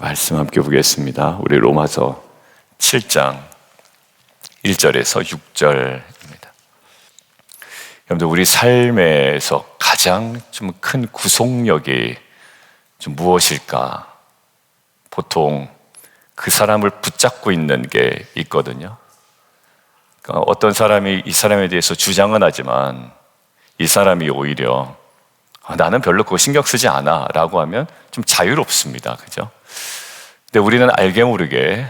말씀 함께 보겠습니다. 우리 로마서 7장 1절에서 6절입니다. 여러분들, 우리 삶에서 가장 좀 큰 구속력이 좀 무엇일까? 보통 그 사람을 붙잡고 있는 게 있거든요. 그러니까 어떤 사람이 이 사람에 대해서 주장은 하지만 이 사람이 오히려 나는 별로 그거 신경 쓰지 않아 라고 하면 좀 자유롭습니다. 그죠? 근데 우리는 알게 모르게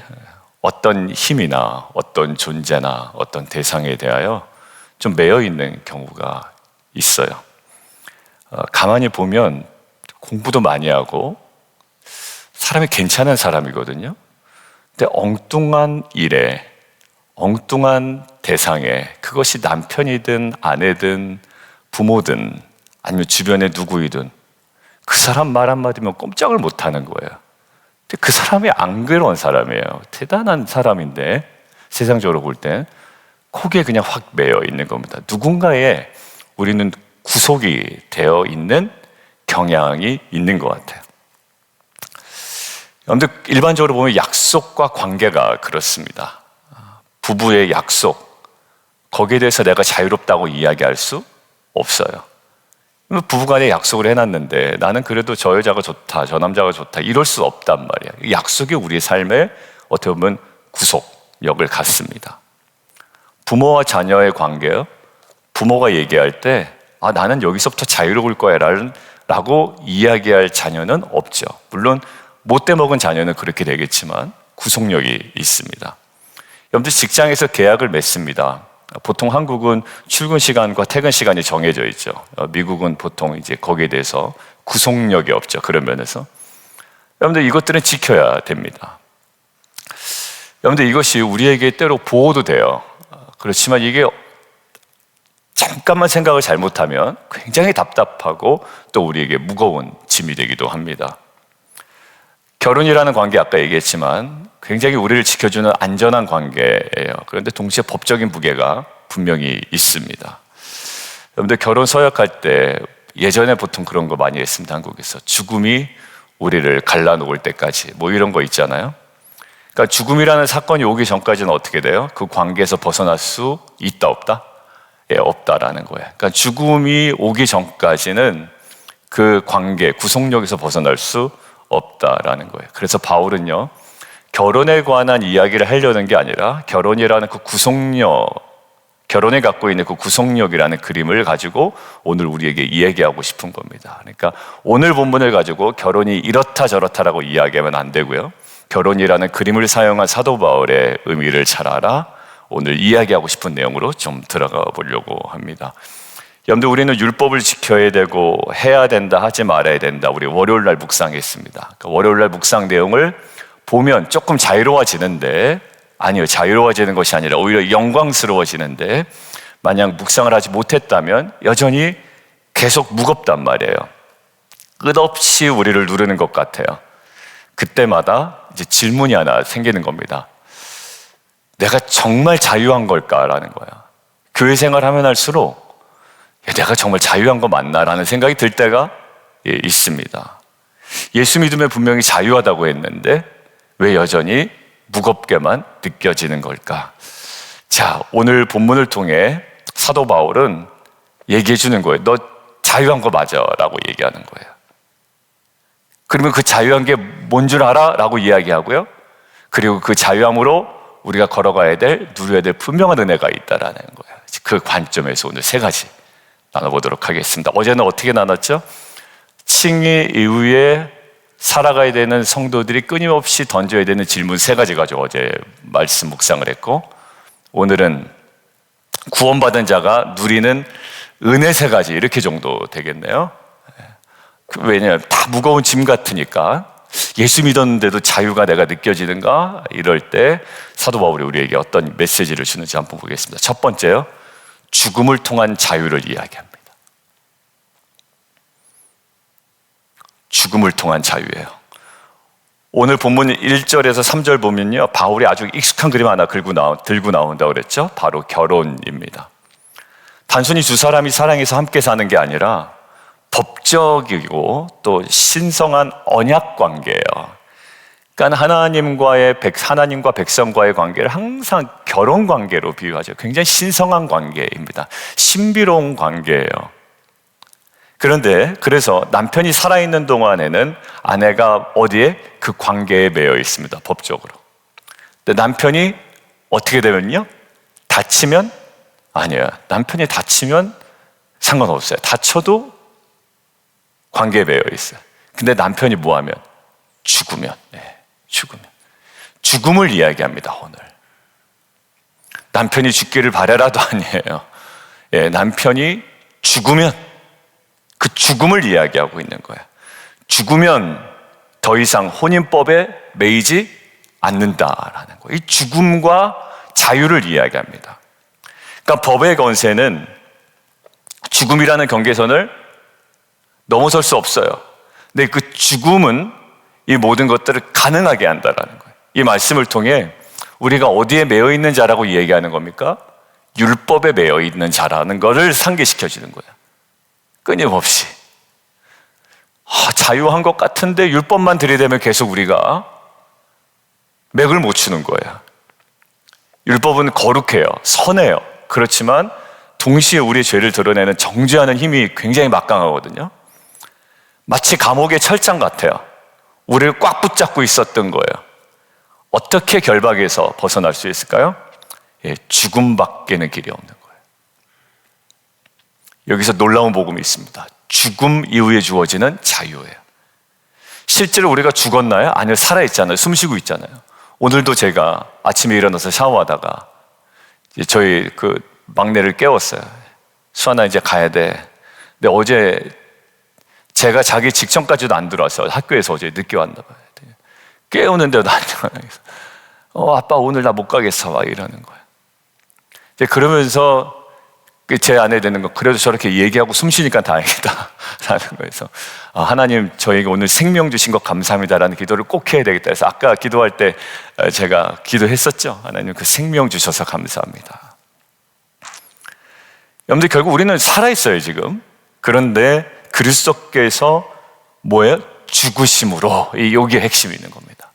어떤 힘이나 어떤 존재나 어떤 대상에 대하여 좀 매여 있는 경우가 있어요. 가만히 보면 공부도 많이 하고 사람이 괜찮은 사람이거든요. 근데 엉뚱한 일에, 엉뚱한 대상에, 그것이 남편이든 아내든 부모든 아니면 주변에 누구이든 그 사람 말 한마디면 꼼짝을 못하는 거예요. 근데 그 사람이 안 괴로운 사람이에요. 대단한 사람인데 세상적으로 볼 땐 거기에 그냥 확 매여 있는 겁니다. 누군가에 우리는 구속이 되어 있는 경향이 있는 것 같아요. 여러분들, 일반적으로 보면 약속과 관계가 그렇습니다. 부부의 약속, 거기에 대해서 내가 자유롭다고 이야기할 수 없어요. 부부간에 약속을 해놨는데 나는 그래도 저 여자가 좋다, 저 남자가 좋다 이럴 수 없단 말이야. 약속이 우리의 삶에 어떻게 보면 구속력을 갖습니다. 부모와 자녀의 관계요, 부모가 얘기할 때 나는 여기서부터 자유로울 거야 라고 이야기할 자녀는 없죠. 물론 못돼 먹은 자녀는 그렇게 되겠지만 구속력이 있습니다. 여러분들, 직장에서 계약을 맺습니다. 보통 한국은 출근 시간과 퇴근 시간이 정해져 있죠. 미국은 보통 이제 거기에 대해서 구속력이 없죠. 그런 면에서 여러분들, 이것들은 지켜야 됩니다. 여러분들, 이것이 우리에게 때로 보호도 돼요. 그렇지만 이게 잠깐만 생각을 잘못하면 굉장히 답답하고 또 우리에게 무거운 짐이 되기도 합니다. 결혼이라는 관계, 아까 얘기했지만 굉장히 우리를 지켜주는 안전한 관계예요. 그런데 동시에 법적인 무게가 분명히 있습니다. 여러분들, 결혼 서약할 때 예전에 보통 그런 거 많이 했습니다. 한국에서 죽음이 우리를 갈라놓을 때까지 뭐 이런 거 있잖아요. 그러니까 죽음이라는 사건이 오기 전까지는 어떻게 돼요? 그 관계에서 벗어날 수 있다 없다? 없다라는 거예요. 그러니까 죽음이 오기 전까지는 그 관계, 구속력에서 벗어날 수 없다라는 거예요. 그래서 바울은요, 결혼에 관한 이야기를 하려는 게 아니라 결혼이라는 그 구속력, 결혼에 갖고 있는 그 구속력이라는 그림을 가지고 오늘 우리에게 이야기하고 싶은 겁니다. 그러니까 오늘 본문을 가지고 결혼이 이렇다 저렇다라고 이야기하면 안 되고요, 결혼이라는 그림을 사용한 사도 바울의 의미를 잘 알아 오늘 이야기하고 싶은 내용으로 좀 들어가 보려고 합니다. 여러분들, 우리는 율법을 지켜야 되고 해야 된다, 하지 말아야 된다. 우리 월요일날 묵상했습니다. 그러니까 월요일날 묵상 내용을 보면 조금 자유로워지는데, 아니요, 자유로워지는 것이 아니라 오히려 영광스러워지는데, 만약 묵상을 하지 못했다면 여전히 계속 무겁단 말이에요. 끝없이 우리를 누르는 것 같아요. 그때마다 이제 질문이 하나 생기는 겁니다. 내가 정말 자유한 걸까라는 거야. 교회 생활하면 할수록 내가 정말 자유한 거 맞나? 라는 생각이 들 때가 있습니다. 예수 믿으면 분명히 자유하다고 했는데 왜 여전히 무겁게만 느껴지는 걸까? 자, 오늘 본문을 통해 사도 바울은 얘기해 주는 거예요. 너 자유한 거 맞아 라고 얘기하는 거예요. 그러면 그 자유한 게 뭔 줄 알아? 라고 이야기하고요, 그리고 그 자유함으로 우리가 걸어가야 될, 누려야 될 분명한 은혜가 있다라는 거예요. 그 관점에서 오늘 세 가지 나눠보도록 하겠습니다. 어제는 어떻게 나눴죠? 칭의 이후에 살아가야 되는 성도들이 끊임없이 던져야 되는 질문 세 가지 가지고 어제 말씀 묵상을 했고, 오늘은 구원받은 자가 누리는 은혜 세 가지, 이렇게 정도 되겠네요. 왜냐하면 다 무거운 짐 같으니까. 예수 믿었는데도 자유가 내가 느껴지는가? 이럴 때 사도 바울이 우리에게 어떤 메시지를 주는지 한번 보겠습니다. 첫 번째요, 죽음을 통한 자유를 이야기합니다. 죽음을 통한 자유예요. 오늘 본문 1절에서 3절 보면요, 바울이 아주 익숙한 그림 하나 들고 나온다고 그랬죠. 바로 결혼입니다. 단순히 두 사람이 사랑해서 함께 사는 게 아니라 법적이고 또 신성한 언약 관계예요. 그러니까 하나님과 백성과의 관계를 항상 결혼 관계로 비유하죠. 굉장히 신성한 관계입니다. 신비로운 관계예요. 그런데 그래서 남편이 살아있는 동안에는 아내가 어디에? 그 관계에 매여 있습니다. 법적으로. 근데 남편이 어떻게 되면요? 다치면? 아니에요. 남편이 다치면 상관없어요. 다쳐도 관계에 매여 있어요. 근데 남편이 뭐하면? 죽으면. 죽음을 이야기합니다. 오늘 남편이 죽기를 바라라도 아니에요. 남편이 죽으면 그 죽음을 이야기하고 있는 거예요. 죽으면 더 이상 혼인법에 매이지 않는다라는 거예요. 이 죽음과 자유를 이야기합니다. 그러니까 법의 권세는 죽음이라는 경계선을 넘어설 수 없어요. 근데 그 죽음은 이 모든 것들을 가능하게 한다라는 거예요. 이 말씀을 통해 우리가 어디에 매여 있는 자라고 얘기하는 겁니까? 율법에 매여 있는 자라는 것을 상기시켜 주는 거예요. 끊임없이. 자유한 것 같은데 율법만 들이대면 계속 우리가 맥을 못 추는 거예요. 율법은 거룩해요. 선해요. 그렇지만 동시에 우리의 죄를 드러내는 정죄하는 힘이 굉장히 막강하거든요. 마치 감옥의 철장 같아요. 우리를 꽉 붙잡고 있었던 거예요. 어떻게 결박에서 벗어날 수 있을까요? 죽음밖에는 길이 없는 거예요. 여기서 놀라운 복음이 있습니다. 죽음 이후에 주어지는 자유예요. 실제로 우리가 죽었나요? 아니요, 살아있잖아요. 숨쉬고 있잖아요. 오늘도 제가 아침에 일어나서 샤워하다가 저희 그 막내를 깨웠어요. 수아나 이제 가야 돼. 근데 어제 제가 자기 직전까지도 안 들어왔어요. 학교에서 어제 늦게 왔나 봐요. 깨우는데도 안 들어와요. 아빠 오늘 나 못 가겠어. 막 이러는 거예요. 그러면서 제 아내 되는 거, 그래도 저렇게 얘기하고 숨 쉬니까 다행이다 라는 거에서 하나님 저에게 오늘 생명 주신 것 감사합니다라는 기도를 꼭 해야 되겠다 해서 아까 기도할 때 제가 기도했었죠. 하나님 그 생명 주셔서 감사합니다. 여러분들 결국 우리는 살아있어요 지금. 그런데 그리스도께서 뭐예요? 죽으심으로 여기에 핵심이 있는 겁니다.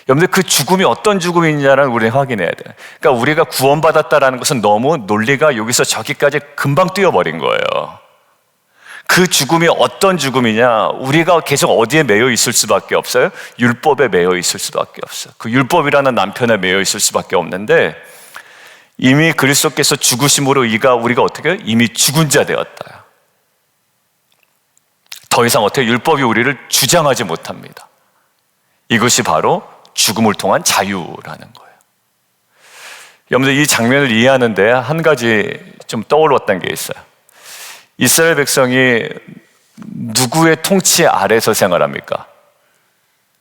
여러분들 그 죽음이 어떤 죽음이냐를 우리는 확인해야 돼요. 그러니까 우리가 구원받았다라는 것은 너무 논리가 여기서 저기까지 금방 뛰어버린 거예요. 그 죽음이 어떤 죽음이냐? 우리가 계속 어디에 매여 있을 수밖에 없어요? 율법에 매여 있을 수밖에 없어요. 그 율법이라는 남편에 매여 있을 수밖에 없는데 이미 그리스도께서 죽으심으로 우리가 어떻게 해요? 이미 죽은 자 되었다. 더 이상 어떻게 율법이 우리를 주장하지 못합니다. 이것이 바로 죽음을 통한 자유라는 거예요. 여러분들 이 장면을 이해하는데 한 가지 좀 떠올랐던 게 있어요. 이스라엘 백성이 누구의 통치 아래서 생활합니까?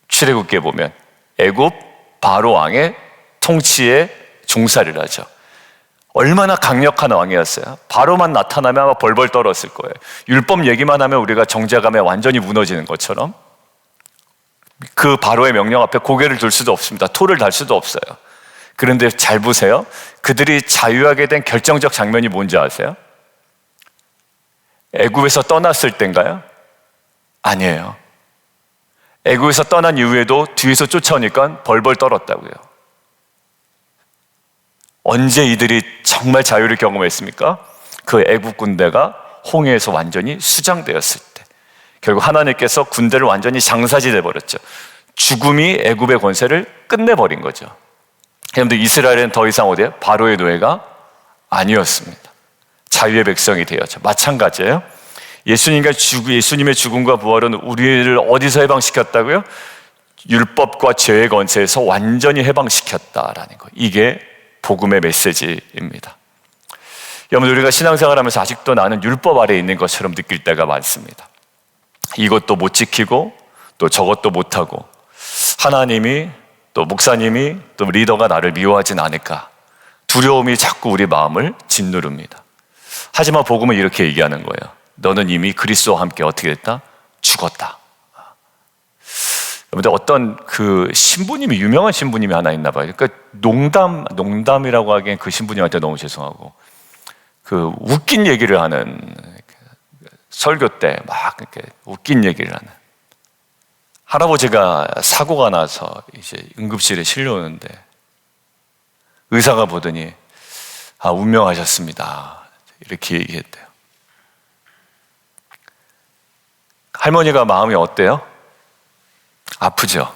출애굽기에 보면 애굽 바로 왕의 통치에 종살이를 하죠. 얼마나 강력한 왕이었어요. 바로만 나타나면 아마 벌벌 떨었을 거예요. 율법 얘기만 하면 우리가 정죄감에 완전히 무너지는 것처럼 그 바로의 명령 앞에 고개를 들 수도 없습니다. 토를 달 수도 없어요. 그런데 잘 보세요. 그들이 자유하게 된 결정적 장면이 뭔지 아세요? 애굽에서 떠났을 때인가요? 아니에요. 애굽에서 떠난 이후에도 뒤에서 쫓아오니까 벌벌 떨었다고요. 언제 이들이 정말 자유를 경험했습니까? 그 애국 군대가 홍해에서 완전히 수장되었을 때. 결국 하나님께서 군대를 완전히 장사지돼 버렸죠. 죽음이 애굽의 권세를 끝내버린 거죠. 그런데 이스라엘은 더 이상 어디에? 바로의 노예가 아니었습니다. 자유의 백성이 되었죠. 마찬가지예요. 예수님의 죽음과 부활은 우리를 어디서 해방시켰다고요? 율법과 죄의 권세에서 완전히 해방시켰다라는 거. 이게 복음의 메시지입니다. 여러분, 우리가 신앙생활하면서 아직도 나는 율법 아래에 있는 것처럼 느낄 때가 많습니다. 이것도 못 지키고 또 저것도 못하고 하나님이 또 목사님이 또 리더가 나를 미워하진 않을까 두려움이 자꾸 우리 마음을 짓누릅니다. 하지만 복음은 이렇게 얘기하는 거예요. 너는 이미 그리스도와 함께 어떻게 됐다? 죽었다. 여러분들 어떤 그 신부님이 유명한 신부님이 하나 있나 봐요. 그러니까 농담이라고 하기엔 그 신부님한테 너무 죄송하고 그 웃긴 얘기를 하는 설교 때 막 이렇게 웃긴 얘기를 하는 할아버지가 사고가 나서 이제 응급실에 실려오는데 의사가 보더니 운명하셨습니다 이렇게 얘기했대요. 할머니가 마음이 어때요? 아프죠.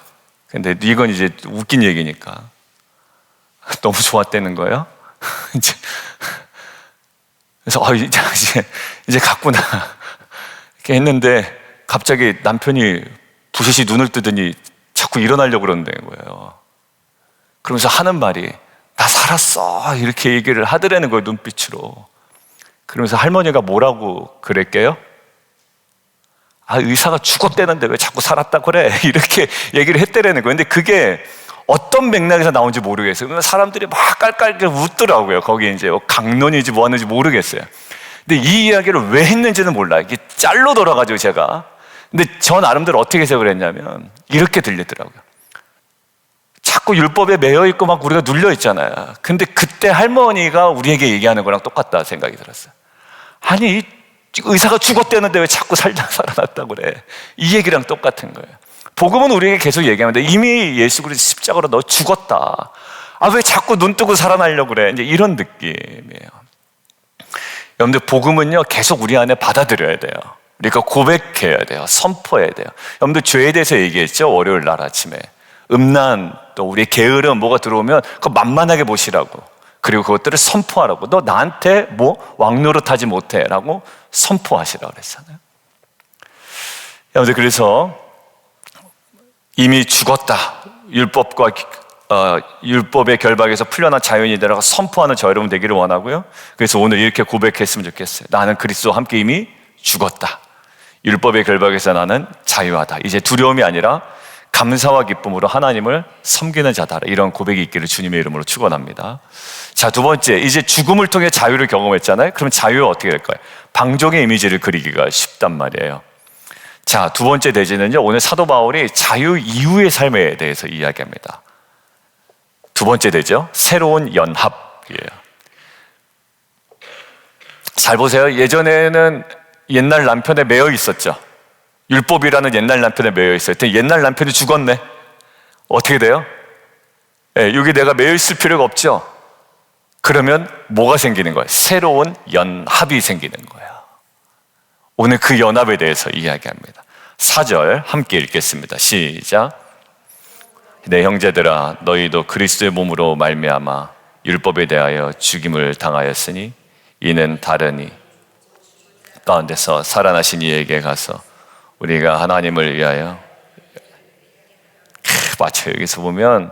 근데 이건 이제 웃긴 얘기니까 너무 좋았다는 거예요. 그래서 이제 갔구나 이렇게 했는데 갑자기 남편이 부시시 눈을 뜨더니 자꾸 일어나려고 그런다는 거예요. 그러면서 하는 말이 나 살았어 이렇게 얘기를 하더라는 거예요, 눈빛으로. 그러면서 할머니가 뭐라고 그랬게요? 의사가 죽었다는데 왜 자꾸 살았다 그래 이렇게 얘기를 했다라는 거예요. 근데 그게 어떤 맥락에서 나온지 모르겠어요. 사람들이 막 깔깔깔 웃더라고요. 거기에 이제 강론인지 뭐 하는지 모르겠어요. 근데 이 이야기를 왜 했는지는 몰라요. 이게 짤로 돌아가지고 제가. 근데 저 나름대로 어떻게 해석을 했냐면 이렇게 들리더라고요. 자꾸 율법에 매여 있고 막 우리가 눌려 있잖아요. 근데 그때 할머니가 우리에게 얘기하는 거랑 똑같다 생각이 들었어요. 아니 의사가 죽었다는데 왜 자꾸 살아났다고 그래. 이 얘기랑 똑같은 거예요. 복음은 우리에게 계속 얘기하는데 이미 예수 그리스도 십자가로 너 죽었다. 왜 자꾸 눈 뜨고 살아나려고 그래. 이제 이런 느낌이에요. 여러분들 복음은요 계속 우리 안에 받아들여야 돼요. 그러니까 고백해야 돼요. 선포해야 돼요. 여러분들 죄에 대해서 얘기했죠. 월요일 날 아침에 음란 또 우리의 게으름 뭐가 들어오면 그거 만만하게 보시라고. 그리고 그것들을 선포하라고. 너 나한테 왕노릇하지 못해 라고 선포하시라고 그랬잖아요. 여러분들 그래서 이미 죽었다. 율법의 결박에서 풀려난 자유인이라고 선포하는 저 여러분 되기를 원하고요. 그래서 오늘 이렇게 고백했으면 좋겠어요. 나는 그리스도와 함께 이미 죽었다. 율법의 결박에서 나는 자유하다. 이제 두려움이 아니라 감사와 기쁨으로 하나님을 섬기는 자다. 이런 고백이 있기를 주님의 이름으로 축원합니다. 자, 두 번째, 이제 죽음을 통해 자유를 경험했잖아요. 그럼 자유가 어떻게 될까요? 방종의 이미지를 그리기가 쉽단 말이에요. 자, 두 번째 대지는요, 오늘 사도 바울이 자유 이후의 삶에 대해서 이야기합니다. 두 번째 대죠, 새로운 연합이에요. 잘 보세요. 예전에는 옛날 남편에 매여 있었죠. 율법이라는 옛날 남편에 매여 있어요. 옛날 남편이 죽었네. 어떻게 돼요? 여기 내가 매여 있을 필요가 없죠. 그러면 뭐가 생기는 거예요? 새로운 연합이 생기는 거예요. 오늘 그 연합에 대해서 이야기합니다. 4절 함께 읽겠습니다. 시작. 내 형제들아, 너희도 그리스도의 몸으로 말미암아 율법에 대하여 죽임을 당하였으니 이는 다르니 가운데서 살아나신 이에게 가서 우리가 하나님을 위하여 맞춰요. 여기서 보면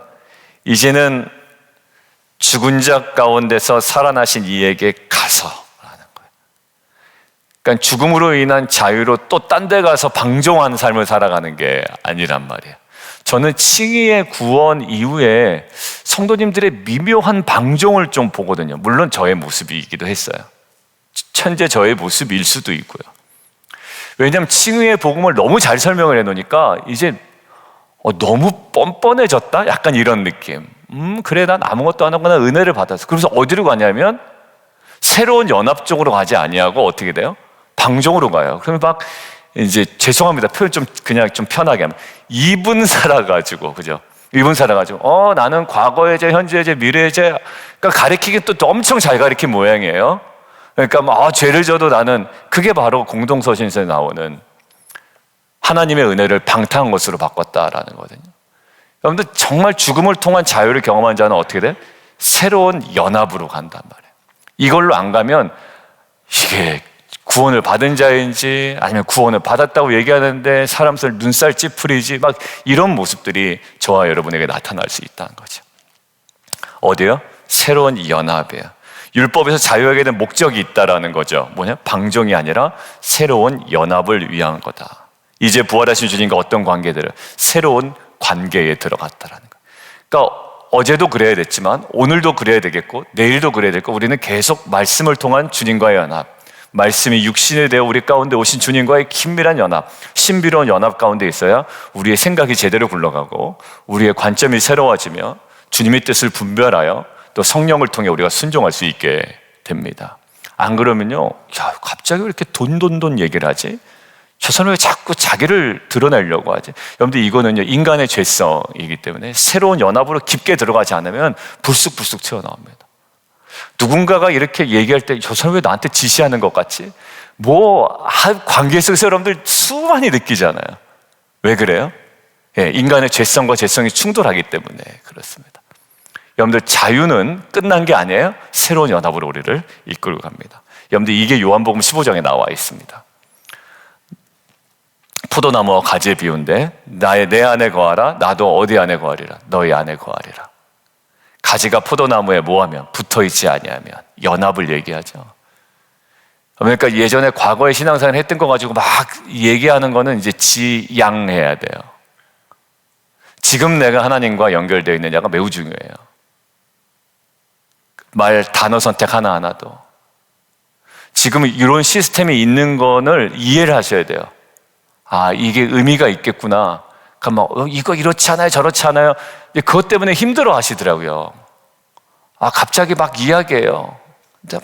이제는 죽은 자 가운데서 살아나신 이에게 가서 하는 거예요. 그러니까 죽음으로 인한 자유로 또 딴 데 가서 방종한 삶을 살아가는 게 아니란 말이에요. 저는 칭의의 구원 이후에 성도님들의 미묘한 방종을 좀 보거든요. 물론 저의 모습이기도 했어요. 현재 저의 모습일 수도 있고요. 왜냐하면 칭의의 복음을 너무 잘 설명을 해놓으니까 이제 너무 뻔뻔해졌다? 약간 이런 느낌. 그래, 난 아무것도 안 하고 난 은혜를 받았어. 그래서 어디로 가냐면 새로운 연합 쪽으로 가지 아니하고 어떻게 돼요? 방종으로 가요. 그러면 막 이제 죄송합니다. 표현 좀 그냥 좀 편하게 하면 이분 살아가지고, 그죠? 이분 살아가지고 나는 과거의 죄, 현재의 죄, 미래의 죄, 그러니까 가리키긴 또 엄청 잘 가리킨 모양이에요. 그러니까 막 죄를 져도 나는, 그게 바로 공동서신서에 나오는 하나님의 은혜를 방탕한 것으로 바꿨다라는 거거든요. 여러분들 정말 죽음을 통한 자유를 경험한 자는 어떻게 돼? 새로운 연합으로 간단 말이에요. 이걸로 안 가면 이게 구원을 받은 자인지 아니면 구원을 받았다고 얘기하는데 사람들 눈살 찌푸리지 막 이런 모습들이 저와 여러분에게 나타날 수 있다는 거죠. 어디요? 새로운 연합이에요. 율법에서 자유하게 된 목적이 있다라는 거죠. 뭐냐? 방종이 아니라 새로운 연합을 위한 거다. 이제 부활하신 주님과 어떤 관계들을 새로운 관계에 들어갔다라는 거예요. 그러니까 어제도 그래야 됐지만 오늘도 그래야 되겠고 내일도 그래야 되고 우리는 계속 말씀을 통한 주님과의 연합, 말씀이 육신이 되어 우리 가운데 오신 주님과의 긴밀한 연합, 신비로운 연합 가운데 있어야 우리의 생각이 제대로 굴러가고 우리의 관점이 새로워지며 주님의 뜻을 분별하여 또 성령을 통해 우리가 순종할 수 있게 됩니다. 안 그러면요, 야, 갑자기 왜 이렇게 돈 얘기를 하지? 저 사람이 왜 자꾸 자기를 드러내려고 하지? 여러분들 이거는요, 인간의 죄성이기 때문에 새로운 연합으로 깊게 들어가지 않으면 불쑥불쑥 튀어나옵니다. 누군가가 이렇게 얘기할 때 저 사람이 왜 나한테 지시하는 것 같지? 관계 속에서 여러분들 수많이 느끼잖아요. 왜 그래요? 예, 인간의 죄성과 죄성이 충돌하기 때문에 그렇습니다. 여러분들 자유는 끝난 게 아니에요. 새로운 연합으로 우리를 이끌고 갑니다. 여러분들 이게 요한복음 15장에 나와 있습니다. 포도나무와 가지의 비유인데 내 안에 거하라 나도 어디 안에 거하리라 너희 안에 거하리라. 가지가 포도나무에 뭐하면 붙어있지 아니하면 연합을 얘기하죠. 그러니까 예전에 과거에 신앙생활 했던 거 가지고 막 얘기하는 거는 이제 지양해야 돼요. 지금 내가 하나님과 연결되어 있느냐가 매우 중요해요. 단어 선택 하나하나도 지금 이런 시스템이 있는 거를 이해를 하셔야 돼요. 이게 의미가 있겠구나. 그러면 이거 이렇지 않아요 저렇지 않아요. 그것 때문에 힘들어 하시더라고요. 갑자기 막 이야기해요. 근데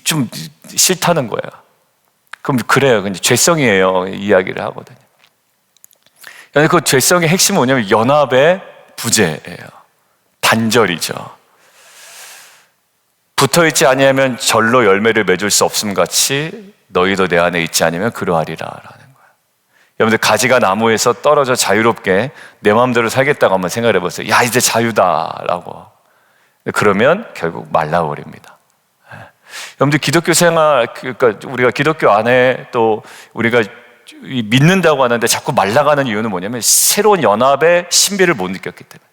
좀 싫다는 거예요. 그럼 그래요. 근데 죄성이에요. 이야기를 하거든요. 그 죄성의 핵심은 뭐냐면 연합의 부재예요. 단절이죠. 붙어있지 아니하면 절로 열매를 맺을 수 없음 같이 너희도 내 안에 있지 않으면 그러하리라 라는 거예요. 여러분들 가지가 나무에서 떨어져 자유롭게 내 마음대로 살겠다고 한번 생각해 보세요. 야 이제 자유다 라고. 그러면 결국 말라버립니다. 여러분들 기독교 생활, 그러니까 우리가 기독교 안에 또 우리가 믿는다고 하는데 자꾸 말라가는 이유는 뭐냐면 새로운 연합의 신비를 못 느꼈기 때문에.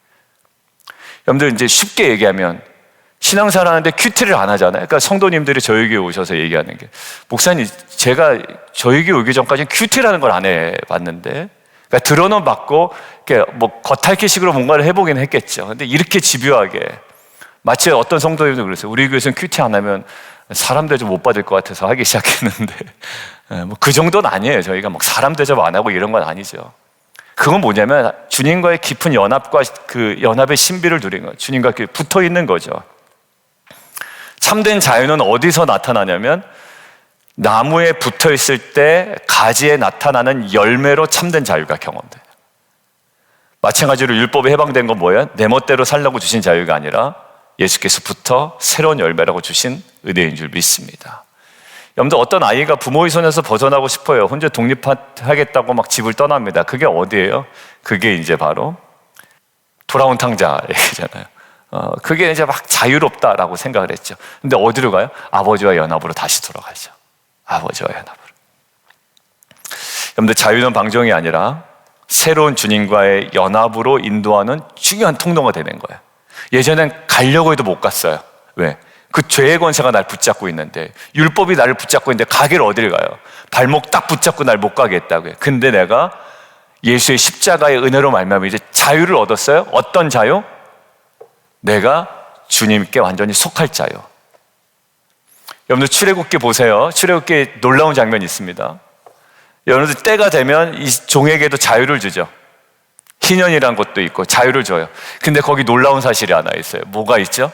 여러분들 이제 쉽게 얘기하면 신앙생활 하는데 큐티를 안 하잖아요. 그러니까 성도님들이 저희 교회 오셔서 얘기하는 게 목사님 제가 저희 교회 오기 전까지는 큐티라는 걸 안 해봤는데 그러니까 들어는 봤고 겉핥기식으로 뭔가를 해보긴 했겠죠. 근데 이렇게 집요하게 마치 어떤 성도님도 그랬어요. 우리 교회에서는 큐티 안 하면 사람 대접 못 받을 것 같아서 하기 시작했는데 그 정도는 아니에요. 저희가 사람 대접 안 하고 이런 건 아니죠. 그건 뭐냐면 주님과의 깊은 연합과 그 연합의 신비를 누린 거예요. 주님과 붙어 있는 거죠. 참된 자유는 어디서 나타나냐면 나무에 붙어 있을 때 가지에 나타나는 열매로 참된 자유가 경험돼요. 마찬가지로 율법에 해방된 건 뭐예요? 내 멋대로 살라고 주신 자유가 아니라 예수께서 붙어 새로운 열매라고 주신 은혜인 줄 믿습니다. 여러분들 어떤 아이가 부모의 손에서 벗어나고 싶어요. 혼자 독립하겠다고 막 집을 떠납니다. 그게 어디예요? 그게 이제 바로 돌아온 탕자 얘기잖아요. 그게 이제 막 자유롭다라고 생각을 했죠. 근데 어디로 가요? 아버지와 연합으로 다시 돌아가죠. 아버지와 연합으로. 여러분들 자유는 방종이 아니라 새로운 주님과의 연합으로 인도하는 중요한 통로가 되는 거예요. 예전엔 가려고 해도 못 갔어요. 왜? 그 죄의 권세가 날 붙잡고 있는데 율법이 나를 붙잡고 있는데 가기를 어디를 가요? 발목 딱 붙잡고 날 못 가게 했다고요. 근데 내가 예수의 십자가의 은혜로 말미암아 이제 자유를 얻었어요. 어떤 자유? 내가 주님께 완전히 속할 자유. 여러분들 출애굽기 보세요. 출애굽기에 놀라운 장면이 있습니다. 여러분들 때가 되면 이 종에게도 자유를 주죠. 희년이란 것도 있고 자유를 줘요. 근데 거기 놀라운 사실이 하나 있어요. 뭐가 있죠?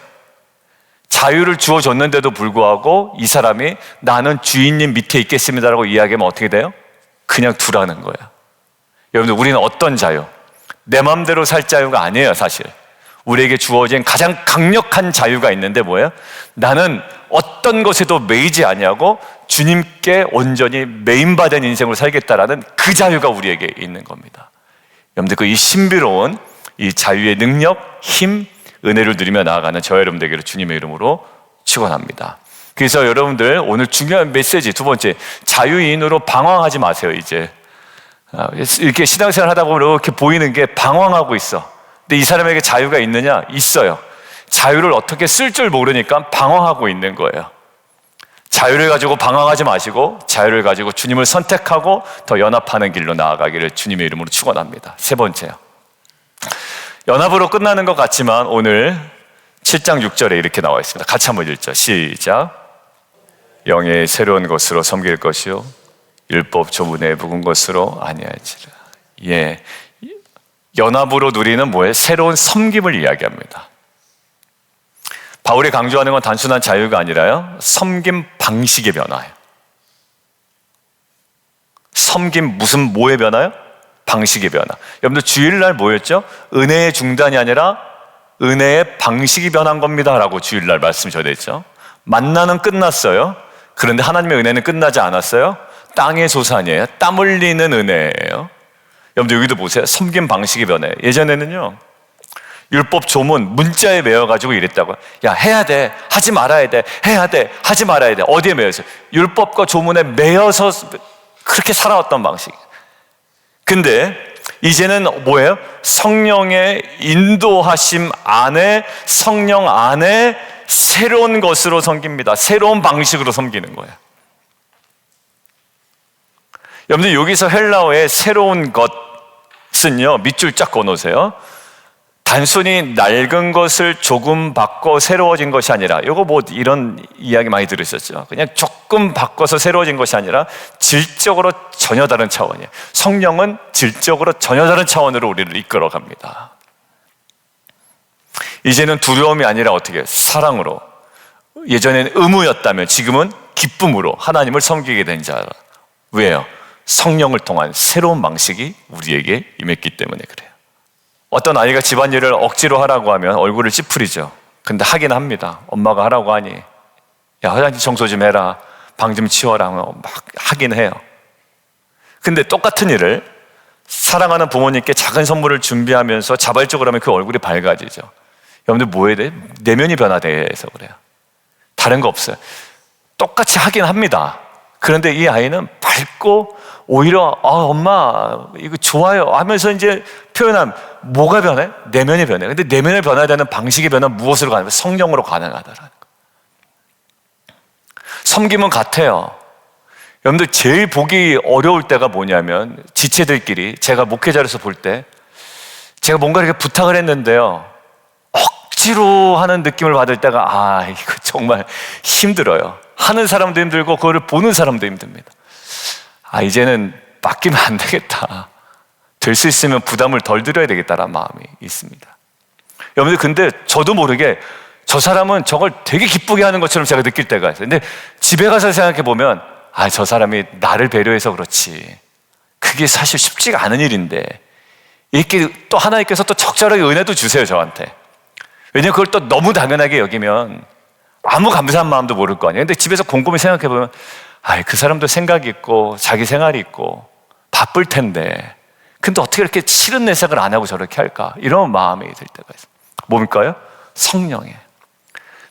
자유를 주어줬는데도 불구하고 이 사람이 나는 주인님 밑에 있겠습니다라고 이야기하면 어떻게 돼요? 그냥 두라는 거예요. 여러분들 우리는 어떤 자유? 내 마음대로 살 자유가 아니에요. 사실 우리에게 주어진 가장 강력한 자유가 있는데 뭐예요? 나는 어떤 것에도 매이지 아니하고 주님께 온전히 매인받은 인생으로 살겠다라는 그 자유가 우리에게 있는 겁니다. 여러분들 이 신비로운 이 자유의 능력, 힘, 은혜를 누리며 나아가는 저와 여러분 되기를 주님의 이름으로 축원합니다. 그래서 여러분들 오늘 중요한 메시지 두 번째, 자유인으로 방황하지 마세요. 이제 이렇게 신앙생활 하다 보면 이렇게 보이는 게 방황하고 있어. 근데 이 사람에게 자유가 있느냐? 있어요. 자유를 어떻게 쓸 줄 모르니까 방황하고 있는 거예요. 자유를 가지고 방황하지 마시고 자유를 가지고 주님을 선택하고 더 연합하는 길로 나아가기를 주님의 이름으로 축원합니다. 세 번째요. 연합으로 끝나는 것 같지만 오늘 7장 6절에 이렇게 나와 있습니다. 같이 한번 읽죠. 시작. 영의 새로운 것으로 섬길 것이요 율법 조문에 묵은 것으로 아니할지라. 예, 연합으로 누리는 뭐예요? 새로운 섬김을 이야기합니다. 바울이 강조하는 건 단순한 자유가 아니라요, 섬김 방식의 변화예요. 섬김 무슨 뭐의 변화요? 방식의 변화. 여러분들 주일날 뭐였죠? 은혜의 중단이 아니라 은혜의 방식이 변한 겁니다 라고 주일날 말씀 전했죠. 만나는 끝났어요. 그런데 하나님의 은혜는 끝나지 않았어요. 땅의 소산이에요. 땀 흘리는 은혜예요. 여러분들 여기도 보세요. 섬김 방식의 변화. 예전에는요, 율법 조문 문자에 매여가지고 이랬다고요. 야, 해야 돼, 하지 말아야 돼, 해야 돼, 하지 말아야 돼. 어디에 매여서? 율법과 조문에 매여서 그렇게 살아왔던 방식. 근데 이제는 뭐예요? 성령의 인도하심 안에, 성령 안에 새로운 것으로 섬깁니다. 새로운 방식으로 섬기는 거예요. 여러분들 여기서 헬라어의 새로운 것은요, 밑줄 쫙 그어놓으세요. 단순히 낡은 것을 조금 바꿔 새로워진 것이 아니라, 이거 뭐 이런 이야기 많이 들으셨죠? 그냥 조금 바꿔서 새로워진 것이 아니라 질적으로 전혀 다른 차원이에요. 성령은 질적으로 전혀 다른 차원으로 우리를 이끌어 갑니다. 이제는 두려움이 아니라 어떻게? 사랑으로. 예전에는 의무였다면 지금은 기쁨으로 하나님을 섬기게 된 자. 왜요? 성령을 통한 새로운 방식이 우리에게 임했기 때문에 그래요. 어떤 아이가 집안일을 억지로 하라고 하면 얼굴을 찌푸리죠. 근데 하긴 합니다. 엄마가 하라고 하니, 야, 화장실 청소 좀 해라, 방 좀 치워라, 막 하긴 해요. 근데 똑같은 일을 사랑하는 부모님께 작은 선물을 준비하면서 자발적으로 하면 그 얼굴이 밝아지죠. 여러분들 뭐 해야 돼? 내면이 변화돼서 그래요. 다른 거 없어요. 똑같이 하긴 합니다. 그런데 이 아이는 밝고 오히려 엄마 이거 좋아요 하면서 이제 표현하면 뭐가 변해? 내면이 변해. 근데 내면이 변화되는 방식의 변화는 무엇으로 가능해요? 성령으로 가능하다라는 거. 섬김은 같아요. 여러분들 제일 보기 어려울 때가 뭐냐면, 지체들끼리 제가 목회자로서 볼 때 제가 뭔가 이렇게 부탁을 했는데요, 억지로 하는 느낌을 받을 때가 이거 정말 힘들어요. 하는 사람도 힘들고 그거를 보는 사람도 힘듭니다. 이제는 맡기면 안 되겠다. 될 수 있으면 부담을 덜 들어야 되겠다라는 마음이 있습니다. 여러분들 근데 저도 모르게 저 사람은 저걸 되게 기쁘게 하는 것처럼 제가 느낄 때가 있어요. 근데 집에 가서 생각해 보면 저 사람이 나를 배려해서 그렇지, 그게 사실 쉽지가 않은 일인데, 이렇게 또 하나님께서 또 적절하게 은혜도 주세요 저한테. 왜냐면 그걸 또 너무 당연하게 여기면 아무 감사한 마음도 모를 거 아니에요. 근데 집에서 곰곰이 생각해 보면 그 사람도 생각이 있고 자기 생활이 있고 바쁠 텐데, 근데 어떻게 이렇게 싫은 내색을 안 하고 저렇게 할까, 이런 마음이 들 때가 있어요. 뭡니까요? 성령이에요.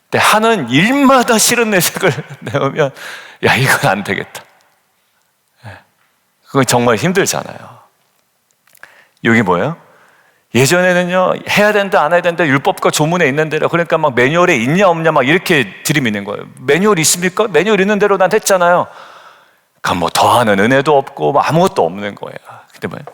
근데 하는 일마다 싫은 내색을 내오면 이건 안 되겠다. 그건 정말 힘들잖아요. 여기 뭐예요? 예전에는요, 해야 된다 안 해야 된다 율법과 조문에 있는 대로, 그러니까 막 매뉴얼에 있냐 없냐 막 이렇게 들이미는 거예요. 매뉴얼 있습니까? 매뉴얼 있는 대로 난 했잖아요. 그럼 뭐 더하는 은혜도 없고 뭐 아무것도 없는 거예요. 근데 뭐예요?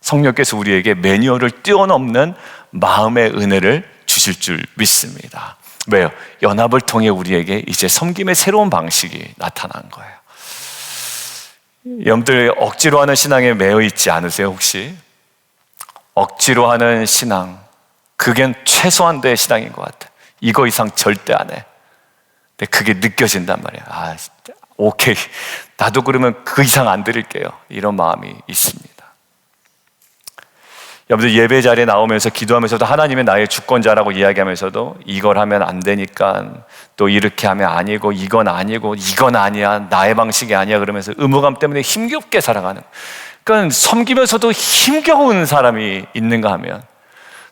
성령께서 우리에게 매뉴얼을 뛰어넘는 마음의 은혜를 주실 줄 믿습니다. 왜요? 연합을 통해 우리에게 이제 섬김의 새로운 방식이 나타난 거예요. 여러분들 억지로 하는 신앙에 매여 있지 않으세요 혹시? 억지로 하는 신앙, 그게 최소한도의 신앙인 것 같아요. 이거 이상 절대 안 해. 근데 그게 느껴진단 말이에요. 오케이, 나도 그러면 그 이상 안 드릴게요, 이런 마음이 있습니다. 여러분들 예배 자리에 나오면서 기도하면서도 하나님의 나의 주권자라고 이야기하면서도 이걸 하면 안 되니까, 또 이렇게 하면 아니고, 이건 아니고, 이건 아니야, 나의 방식이 아니야, 그러면서 의무감 때문에 힘겹게 살아가는, 그러니까 섬기면서도 힘겨운 사람이 있는가 하면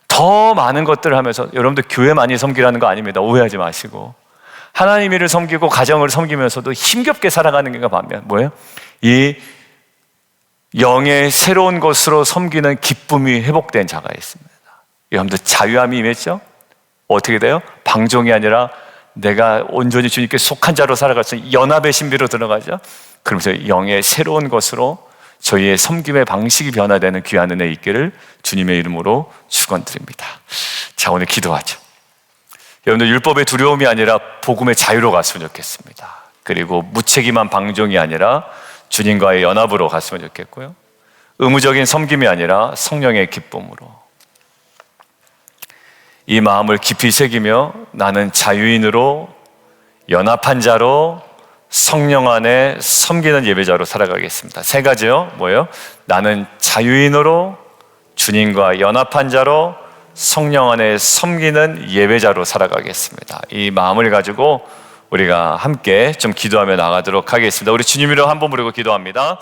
더 많은 것들을 하면서, 여러분들 교회 많이 섬기라는 거 아닙니다. 오해하지 마시고, 하나님 일을 섬기고 가정을 섬기면서도 힘겹게 살아가는 게가 반면 뭐예요? 이 영의 새로운 것으로 섬기는 기쁨이 회복된 자가 있습니다. 여러분들 자유함이 임했죠? 어떻게 돼요? 방종이 아니라 내가 온전히 주님께 속한 자로 살아갈 수 있는 연합의 신비로 들어가죠. 그러면서 영의 새로운 것으로 저희의 섬김의 방식이 변화되는 귀한 은혜 있기를 주님의 이름으로 축원드립니다. 자, 오늘 기도하죠. 여러분들 율법의 두려움이 아니라 복음의 자유로 갔으면 좋겠습니다. 그리고 무책임한 방종이 아니라 주님과의 연합으로 갔으면 좋겠고요, 의무적인 섬김이 아니라 성령의 기쁨으로 이 마음을 깊이 새기며 나는 자유인으로 연합한 자로 성령 안에 섬기는 예배자로 살아가겠습니다. 세 가지요. 뭐예요? 나는 자유인으로 주님과 연합한 자로 성령 안에 섬기는 예배자로 살아가겠습니다. 이 마음을 가지고 우리가 함께 좀 기도하며 나가도록 하겠습니다. 우리 주님 이름 한번 부르고 기도합니다.